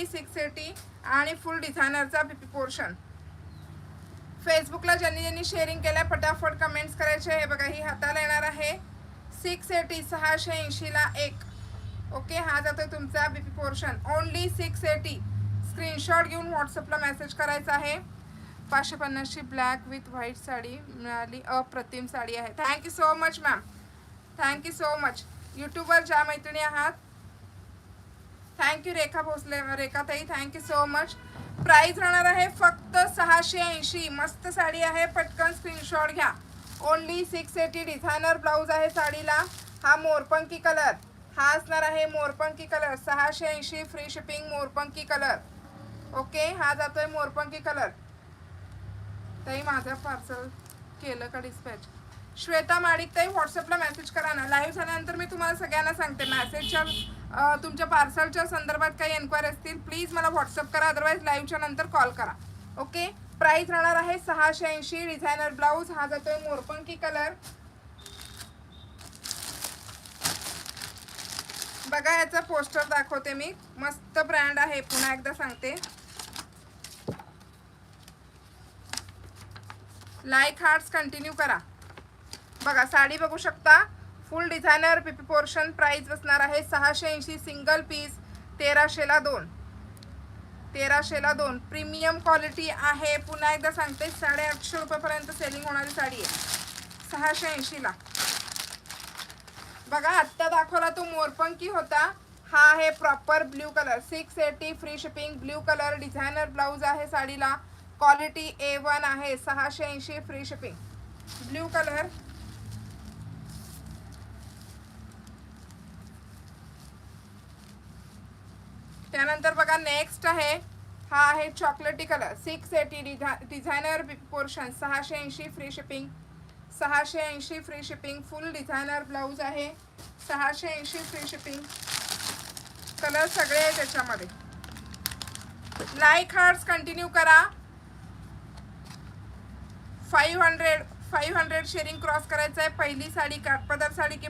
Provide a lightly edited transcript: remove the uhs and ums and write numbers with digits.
Only 680 आणि फुल डिझायनरचा पीपी portion. फेसबुकला ज्यांनी शेअरिंग केलं फटाफट कमेंट्स करायचे. हे बघा ही हाताला येणार आहे 680 680ला एक. ओके हा जातोय तुमचा बीपी पोर्शन ओनली 680. स्क्रीनशॉट घेऊन व्हॉट्सअपला मेसेज करायचा आहे. 550ची ब्लॅक विथ व्हाईट साडी मिळाली. अप्रतिम साडी आहे. Thank you so much ma'am, thank you so much. यूट्यूबवर ज्या मैत्रिणी आहात थँक्यू. रेखा भोसले, रेखाताई थँक्यू सो मच. प्राइस राहणार आहे फक्त 680. मस्त साडी आहे, पटकन स्क्रीनशॉट घ्या. ओनली 680. डिझायनर ब्लाऊज आहे साडीला. हा मोरपंखी कलर, हा असणार आहे मोरपंखी कलर. 680 फ्री शिपिंग मोरपंखी कलर. ओके हा जातोय मोरपंखी कलर. ताई माझं पार्सल केलं का डिस्पॅच? श्वेता माडिक ताई व्हॉट्सअपला मेसेज करा ना. लाईव्ह झाल्यानंतर मी तुम्हाला सगळ्यांना सांगते. मेसेजच्या तुमच्या पार्सलच्या संदर्भात काही एन्क्वायरी असतील प्लीज मला व्हॉट्सअप करा, अदरवाईज लाईव्हच्या नंतर कॉल करा. ओके प्राइस राहणार आहे 680. डिझायनर ब्लाऊज हा जातोय मोरपंखी कलर. बघा याचा पोस्टर दाखवते मी. मस्त ब्रँड आहे, पुन्हा एकदा सांगते. लाईक हार्ट्स कंटिन्यू करा. बघा साडी बघू शकता, full designer PP portion. Price बसणार आहे 680. सिंगल पीस 1300ला 2. 1300ला 2. प्रीमियम क्वालिटी आहे. पुन्हा एकदा सांगते 850 रुपयापर्यंत सेलिंग होणारी साडी आहे 680ला. बघा आत्ता दाखवला तो मोरपंखी होता, हा आहे proper blue colour. 680 free shipping blue colour. Designer blouse आहे साडीला. क्वालिटी A1 आहे. 680 फ्री शिपिंग ब्ल्यू कलर. त्यानंतर बघा नेक्स्ट आहे, हा आहे चॉकलेटी colour. 680 designer portion. 680 free shipping. 680 free shipping. फुल डिझायनर ब्लाऊज आहे. 680 फ्री शिपिंग. कलर सगळे आहेत त्याच्यामध्ये. लाईक हार्ट्स कंटिन्यू करा. 500 शेअरिंग क्रॉस करायचं आहे. पहिली साडी काठपदर साडी की